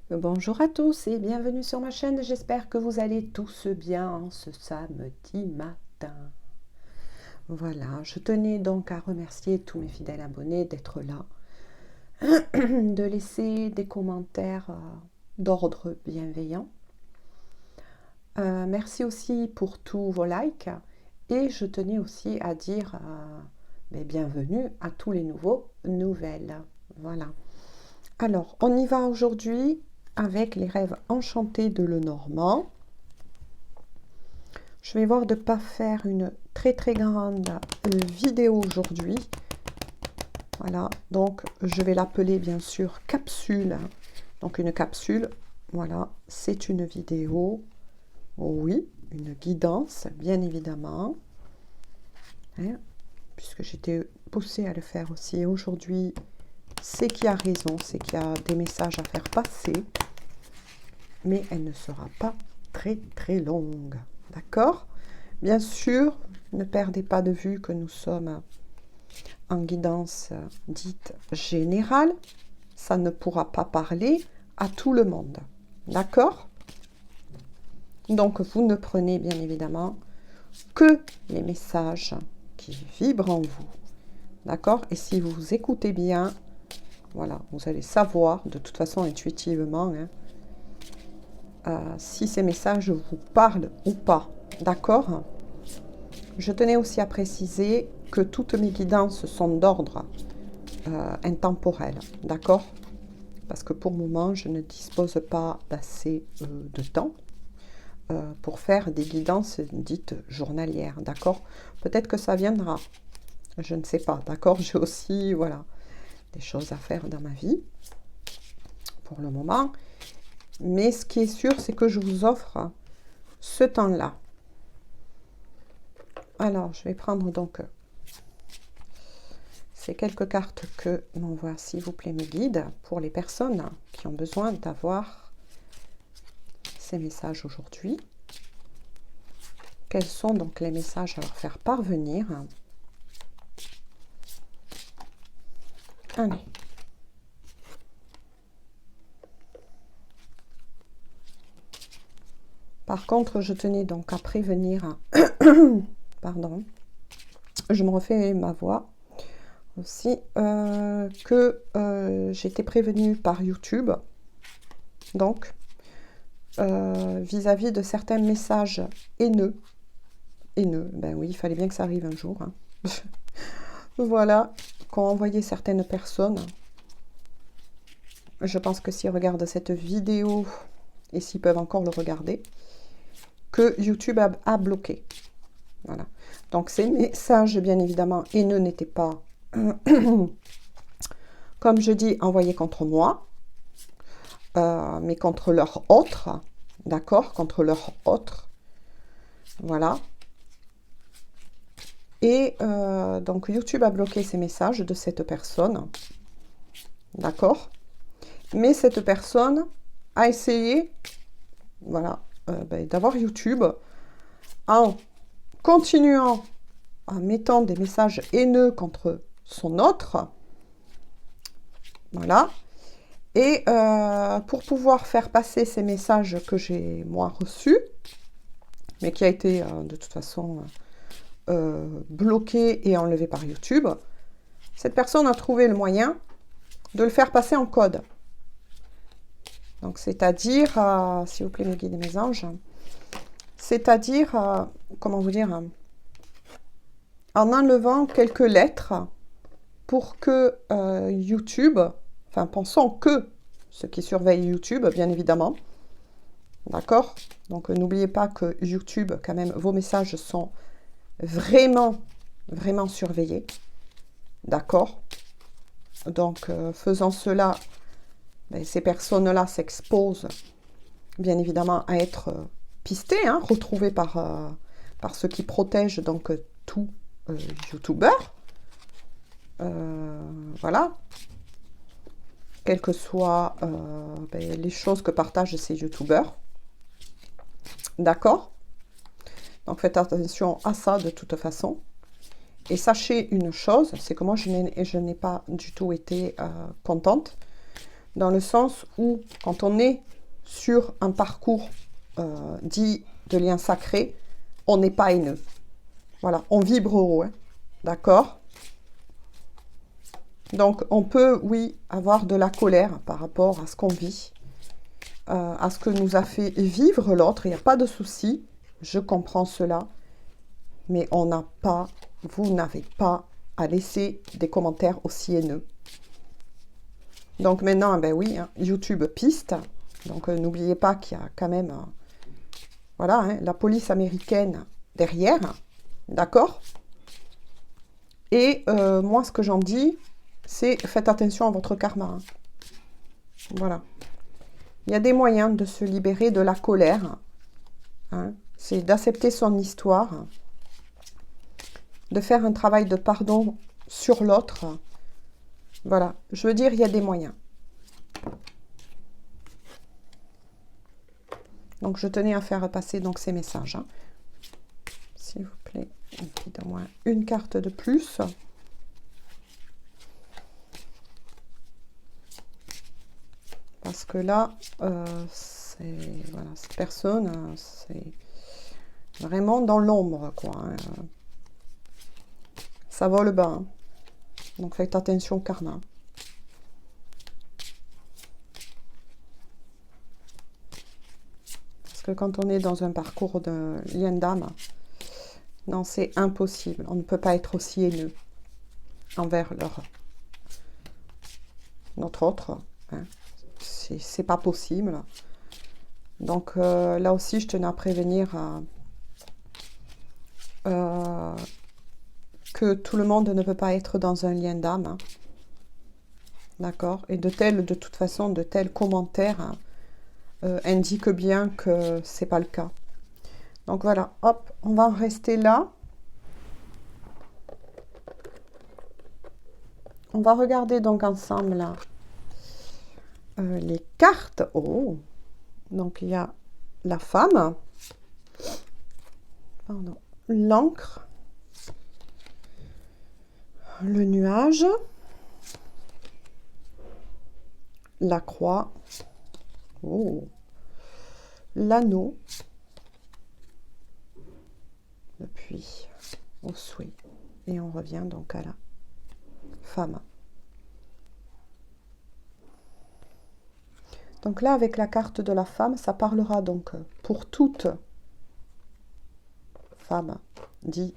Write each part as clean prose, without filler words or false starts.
Bonjour à tous et bienvenue sur ma chaîne. J'espère que vous allez tous bien en ce samedi matin. Voilà, je tenais donc à remercier tous mes fidèles abonnés d'être là, de laisser des commentaires d'ordre bienveillant. Merci aussi pour tous vos likes et je tenais aussi à dire bienvenue à tous les nouvelles. Voilà. Alors, on y va aujourd'hui avec les rêves enchantés de Lenormand. Je vais voir de ne pas faire une très grande vidéo aujourd'hui. Voilà, donc je vais l'appeler bien sûr capsule. Donc une capsule, voilà, c'est une vidéo. Oui, une guidance, bien évidemment. Hein, puisque j'étais poussée à le faire aussi aujourd'hui. C'est qu'il y a raison, c'est qu'il y a des messages à faire passer. Mais elle ne sera pas très longue. D'accord? Bien sûr, ne perdez pas de vue que nous sommes en guidance dite générale. Ça ne pourra pas parler à tout le monde. D'accord? Donc, vous ne prenez bien évidemment que les messages qui vibrent en vous. D'accord? Et si vous écoutez bien, voilà, vous allez savoir, de toute façon intuitivement, si ces messages vous parlent ou pas. D'accord? Je tenais aussi à préciser que toutes mes guidances sont d'ordre intemporel. D'accord? Parce que pour le moment, je ne dispose pas d'assez de temps pour faire des guidances dites journalières. D'accord? Peut-être que ça viendra. Je ne sais pas. D'accord? J'ai aussi, voilà, des choses à faire dans ma vie pour le moment. Mais ce qui est sûr, c'est que je vous offre ce temps-là. Alors, je vais prendre donc ces quelques cartes que m'envoie, s'il vous plaît, mes guides pour les personnes qui ont besoin d'avoir ces messages aujourd'hui. Quels sont donc les messages à leur faire parvenir? Allez. Par contre, je tenais donc à prévenir, pardon, je me refais ma voix aussi, que j'ai été prévenue par YouTube, donc vis-à-vis de certains messages haineux. Ben oui, il fallait bien que ça arrive un jour. Voilà, qu'ont envoyé certaines personnes. Je pense que s'ils regardent cette vidéo, et s'ils peuvent encore le regarder, que YouTube a bloqué. Voilà. Donc ces messages, bien évidemment, haineux n'étaient pas, comme je dis, envoyés contre moi, mais contre leur autre, d'accord, contre leur autre. Voilà. Et donc YouTube a bloqué ces messages de cette personne, d'accord. Mais cette personne a essayé, voilà, d'avoir YouTube en continuant, en mettant des messages haineux contre son autre, voilà, et pour pouvoir faire passer ces messages que j'ai moi reçus, mais qui a été de toute façon bloqué et enlevé par YouTube, cette personne a trouvé le moyen de le faire passer en code. Donc c'est-à-dire, s'il vous plaît mes guides et mes anges, c'est-à-dire, comment vous dire, en enlevant quelques lettres pour que YouTube, enfin pensons que ceux qui surveillent YouTube, bien évidemment, d'accord? Donc n'oubliez pas que YouTube, quand même, vos messages sont vraiment surveillés, d'accord? Donc faisant cela, ces personnes-là s'exposent, bien évidemment, à être pistées, retrouvées par ceux qui protègent donc tout YouTubeur. Voilà, quelles que soient les choses que partagent ces youtubeurs. D'accord? Donc faites attention à ça de toute façon. Et sachez une chose, c'est que moi je n'ai pas du tout été contente dans le sens où, quand on est sur un parcours dit de lien sacré, on n'est pas haineux. Voilà, on vibre haut, hein, d'accord? Donc, on peut, oui, avoir de la colère par rapport à ce qu'on vit, à ce que nous a fait vivre l'autre. Il n'y a pas de souci, je comprends cela. Mais on n'a pas, vous n'avez pas à laisser des commentaires aussi haineux. Donc maintenant, ben oui, hein, YouTube piste. Donc n'oubliez pas qu'il y a quand même, voilà, hein, la police américaine derrière, d'accord? Et moi, ce que j'en dis, c'est faites attention à votre karma. Hein. Voilà. Il y a des moyens de se libérer de la colère. Hein. C'est d'accepter son histoire, de faire un travail de pardon sur l'autre. Voilà. Je veux dire, il y a des moyens. Donc, je tenais à faire passer donc ces messages. Hein. S'il vous plaît, au moins une carte de plus. Parce que là, voilà, cette personne, c'est vraiment dans l'ombre, quoi. Hein. Ça vole bas. Hein. Donc, faites attention au karma. Parce que quand on est dans un parcours de lien d'âme, non, c'est impossible. On ne peut pas être aussi haineux envers notre autre. Hein. C'est pas possible. Donc là aussi, je tenais à prévenir que tout le monde ne peut pas être dans un lien d'âme. Hein. D'accord? Et de toute façon, de tels commentaires indiquent bien que c'est pas le cas. Donc voilà, hop, on va en rester là. On va regarder donc ensemble là, les cartes. Oh! Donc, il y a la femme, l'encre, le nuage, la croix, oh, l'anneau, le puits au souhait. Et on revient donc à la femme. Donc là, avec la carte de la femme, ça parlera donc pour toute femme dit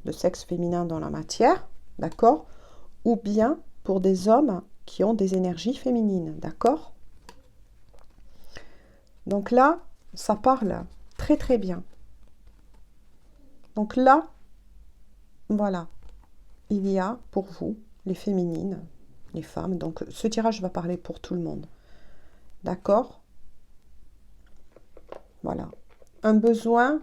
de sexe féminin dans la matière, d'accord? Ou bien pour des hommes qui ont des énergies féminines, d'accord? Donc là, ça parle très très bien. Donc là, voilà, il y a pour vous, les féminines, les femmes, donc ce tirage va parler pour tout le monde. D'accord? Voilà. Un besoin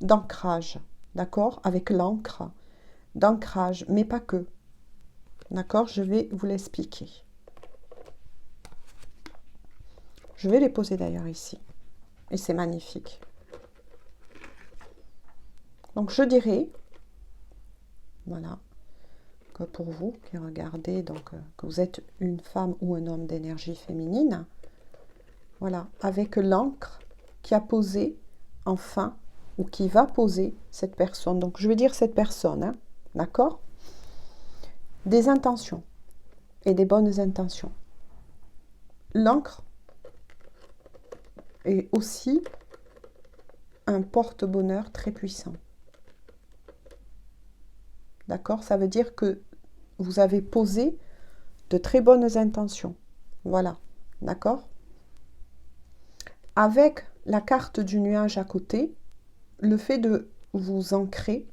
d'ancrage, d'accord? Avec l'encre, d'ancrage, mais pas que. D'accord? Je vais vous l'expliquer. Je vais les poser d'ailleurs ici. Et c'est magnifique. Donc je dirais, voilà, que pour vous qui regardez, donc que vous êtes une femme ou un homme d'énergie féminine, voilà, avec l'encre qui a posé enfin, ou qui va poser cette personne. Donc je vais dire cette personne, hein, d'accord? Des intentions et des bonnes intentions. L'encre est aussi un porte-bonheur très puissant. D'accord? Ça veut dire que vous avez posé de très bonnes intentions. Voilà. D'accord? Avec la carte du nuage à côté, le fait de vous ancrer,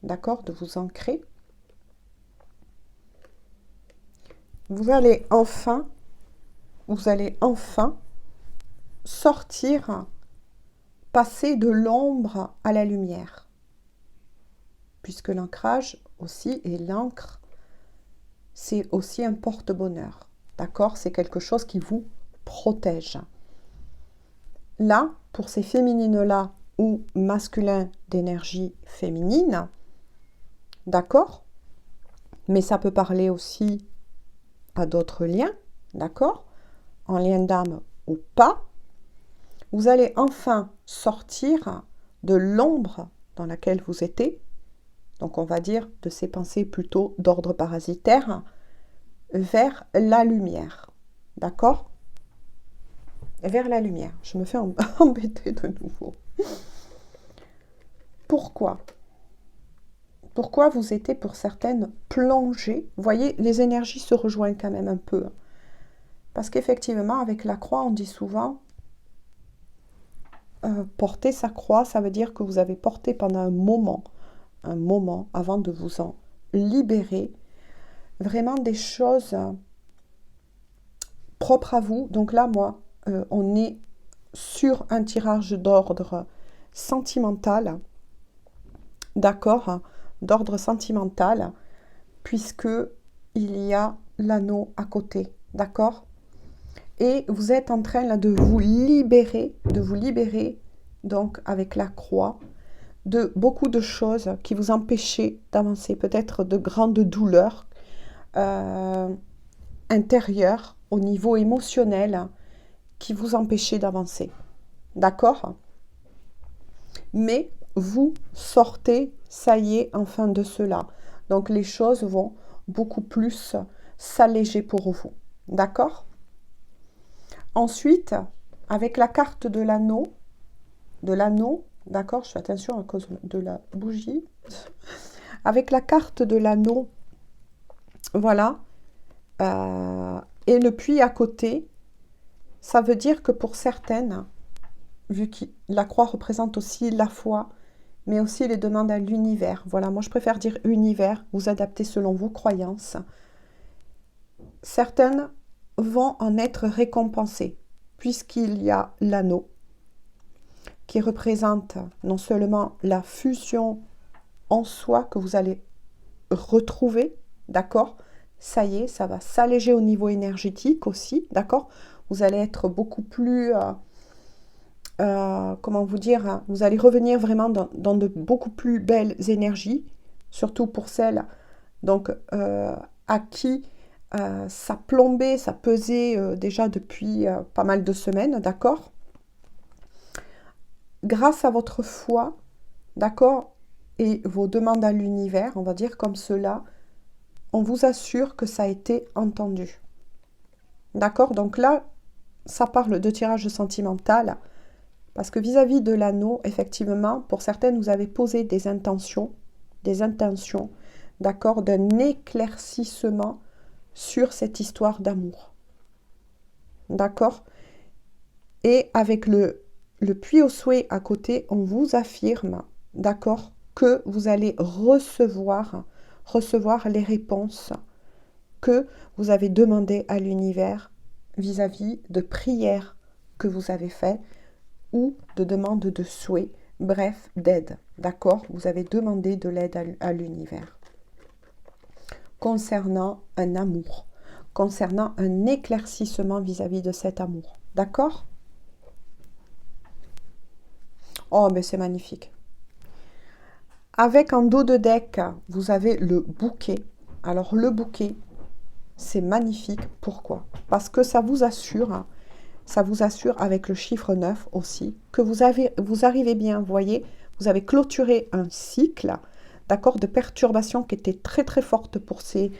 d'accord? De vous ancrer, vous allez enfin sortir, passer de l'ombre à la lumière. Puisque l'ancrage aussi, et l'encre, c'est aussi un porte-bonheur. D'accord? C'est quelque chose qui vous protège. Là, pour ces féminines-là ou masculins d'énergie féminine, d'accord? Mais ça peut parler aussi à d'autres liens, d'accord, en lien d'âme ou pas. Vous allez enfin sortir de l'ombre dans laquelle vous étiez, donc on va dire de ces pensées plutôt d'ordre parasitaire, vers la lumière, d'accord? Vers la lumière. Je me fais embêter de nouveau. Pourquoi? Pourquoi vous étiez pour certaines plongées? Vous voyez, les énergies se rejoignent quand même un peu. Parce qu'effectivement, avec la croix, on dit souvent, porter sa croix, ça veut dire que vous avez porté pendant un moment, avant de vous en libérer, vraiment des choses propres à vous. Donc là, moi, on est sur un tirage d'ordre sentimental, d'accord, d'ordre sentimental, puisque il y a l'anneau à côté, d'accord? Et vous êtes en train là de vous libérer, donc avec la croix, de beaucoup de choses qui vous empêchaient d'avancer, peut-être de grandes douleurs intérieures au niveau émotionnel qui vous empêchaient d'avancer, d'accord? Mais vous sortez, ça y est, enfin de cela. Donc les choses vont beaucoup plus s'alléger pour vous, d'accord? Ensuite, avec la carte de l'anneau, d'accord, je fais attention à cause de la bougie. Avec la carte de l'anneau, voilà, et le puits à côté, ça veut dire que pour certaines, vu que la croix représente aussi la foi, mais aussi les demandes à l'univers. Voilà, moi je préfère dire univers, vous adaptez selon vos croyances. Certaines vont en être récompensées, puisqu'il y a l'anneau, qui représente non seulement la fusion en soi que vous allez retrouver, d'accord? Ça y est, ça va s'alléger au niveau énergétique aussi, d'accord? Vous allez être beaucoup plus, comment vous dire, hein, vous allez revenir vraiment dans de beaucoup plus belles énergies, surtout pour celles donc, à qui ça plombait, ça pesait déjà depuis pas mal de semaines, d'accord? Grâce à votre foi, d'accord, et vos demandes à l'univers, on va dire comme cela, on vous assure que ça a été entendu. D'accord? Donc là, ça parle de tirage sentimental, parce que vis-à-vis de l'anneau, effectivement, pour certaines, vous avez posé des intentions, d'accord, d'un éclaircissement sur cette histoire d'amour. D'accord? Et avec le puits au souhait à côté, on vous affirme, d'accord, que vous allez recevoir les réponses que vous avez demandées à l'univers vis-à-vis de prières que vous avez faites ou de demandes de souhait, bref, d'aide, d'accord? Vous avez demandé de l'aide à l'univers concernant un amour, concernant un éclaircissement vis-à-vis de cet amour, d'accord? Oh, mais c'est magnifique. Avec en dos de deck, vous avez le bouquet. Alors, le bouquet, c'est magnifique. Pourquoi? Parce que ça vous assure avec le chiffre 9 aussi, que vous arrivez bien, vous voyez, vous avez clôturé un cycle, d'accord, de perturbations qui était très très forte pour ces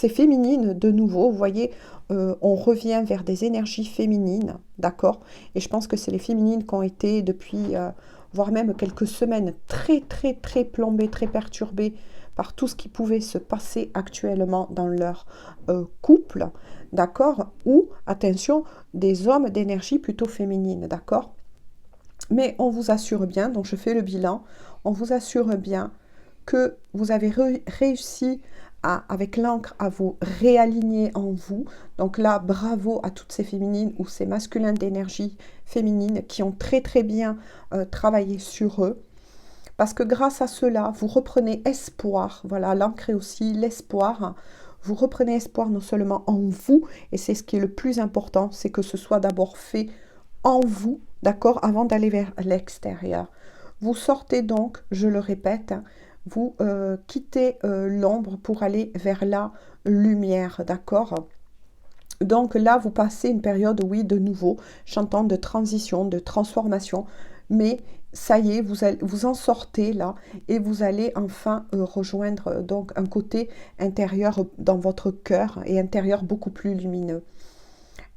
féminines de nouveau. Vous voyez, on revient vers des énergies féminines, d'accord, et je pense que c'est les féminines qui ont été depuis, voire même quelques semaines, très très très plombées, très perturbées par tout ce qui pouvait se passer actuellement dans leur couple, d'accord, ou, attention, des hommes d'énergie plutôt féminine, d'accord. Mais on vous assure bien, donc je fais le bilan, on vous assure bien que vous avez réussi avec l'encre à vous réaligner en vous. Donc là, bravo à toutes ces féminines ou ces masculins d'énergie féminine qui ont très très bien travaillé sur eux. Parce que grâce à cela, vous reprenez espoir. Voilà, l'encre est aussi l'espoir. Vous reprenez espoir non seulement en vous, et c'est ce qui est le plus important, c'est que ce soit d'abord fait en vous, d'accord, avant d'aller vers l'extérieur. Vous sortez donc, je le répète, vous quittez l'ombre pour aller vers la lumière, d'accord? Donc là, vous passez une période, oui, de nouveau, j'entends de transition, de transformation, mais ça y est, vous en sortez là et vous allez enfin rejoindre donc un côté intérieur dans votre cœur et intérieur beaucoup plus lumineux.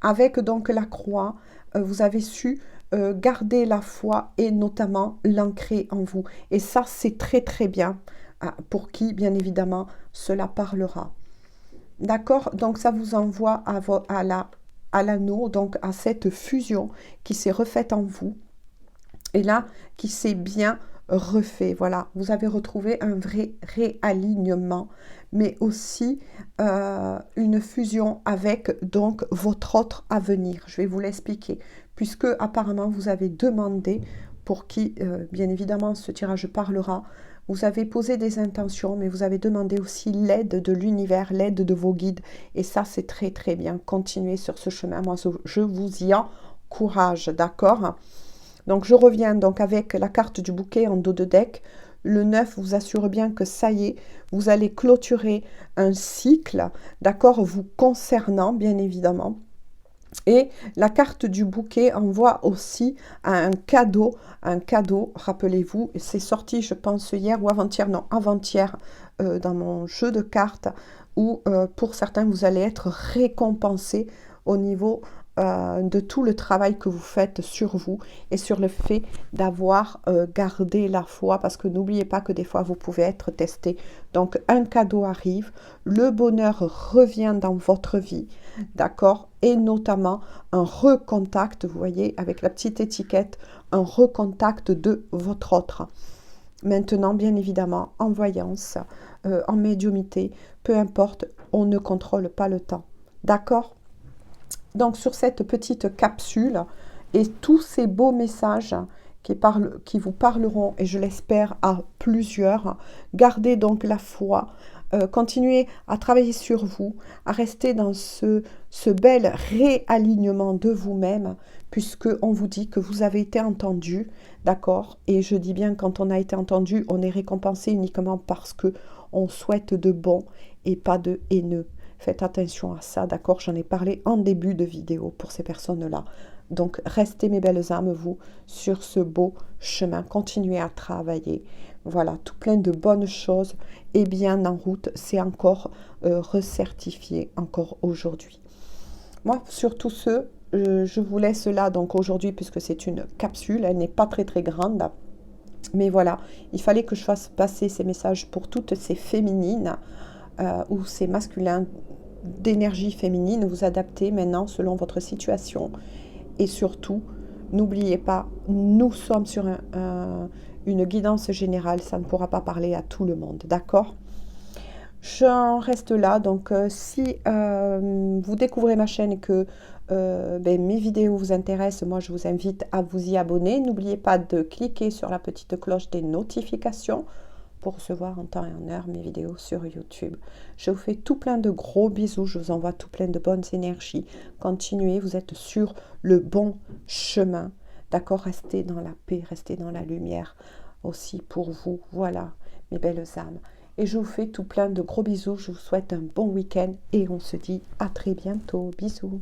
Avec donc la croix, vous avez su garder la foi et notamment l'ancrer en vous. Et ça, c'est très très bien pour qui, bien évidemment, cela parlera. D'accord? Donc ça vous envoie à l'anneau, donc à cette fusion qui s'est refaite en vous. Et là, qui s'est bien refait. Voilà, vous avez retrouvé un vrai réalignement, mais aussi une fusion avec donc votre autre avenir. Je vais vous l'expliquer, puisque apparemment vous avez demandé, pour qui bien évidemment ce tirage parlera, vous avez posé des intentions, mais vous avez demandé aussi l'aide de l'univers, l'aide de vos guides. Et ça, c'est très très bien. Continuez sur ce chemin. Moi, je vous y encourage, d'accord? Donc je reviens donc avec la carte du bouquet en dos de deck. Le 9 vous assure bien que ça y est, vous allez clôturer un cycle, d'accord, vous concernant bien évidemment. Et la carte du bouquet envoie aussi un cadeau, rappelez-vous, c'est sorti je pense hier ou avant-hier, non avant-hier dans mon jeu de cartes où pour certains vous allez être récompensé au niveau de tout le travail que vous faites sur vous et sur le fait d'avoir gardé la foi, parce que n'oubliez pas que des fois vous pouvez être testé. Donc un cadeau arrive, le bonheur revient dans votre vie, d'accord, et notamment un recontact, vous voyez avec la petite étiquette, un recontact de votre autre. Maintenant, bien évidemment, en voyance, en médiumité, peu importe, on ne contrôle pas le temps, d'accord? Donc sur cette petite capsule et tous ces beaux messages qui vous parleront, et je l'espère à plusieurs, gardez donc la foi, continuez à travailler sur vous, à rester dans ce bel réalignement de vous-même, puisque on vous dit que vous avez été entendu, d'accord? Et je dis bien quand on a été entendu, on est récompensé uniquement parce que on souhaite de bon et pas de haineux. Faites attention à ça, d'accord? J'en ai parlé en début de vidéo pour ces personnes-là. Donc, restez mes belles âmes, vous, sur ce beau chemin. Continuez à travailler. Voilà, tout plein de bonnes choses et bien en route. C'est encore recertifié, encore aujourd'hui. Moi, sur tout ce, je vous laisse là, donc aujourd'hui, puisque c'est une capsule, elle n'est pas très très grande. Mais voilà, il fallait que je fasse passer ces messages pour toutes ces féminines ou ces masculins d'énergie féminine, vous adaptez maintenant selon votre situation. Et surtout, n'oubliez pas, nous sommes sur une guidance générale, ça ne pourra pas parler à tout le monde, d'accord? J'en reste là, donc si vous découvrez ma chaîne et que mes vidéos vous intéressent, moi je vous invite à vous y abonner. N'oubliez pas de cliquer sur la petite cloche des notifications pour recevoir en temps et en heure mes vidéos sur YouTube. Je vous fais tout plein de gros bisous, je vous envoie tout plein de bonnes énergies. Continuez, vous êtes sur le bon chemin. D'accord? Restez dans la paix, restez dans la lumière aussi pour vous. Voilà, mes belles âmes. Et je vous fais tout plein de gros bisous. Je vous souhaite un bon week-end et on se dit à très bientôt. Bisous.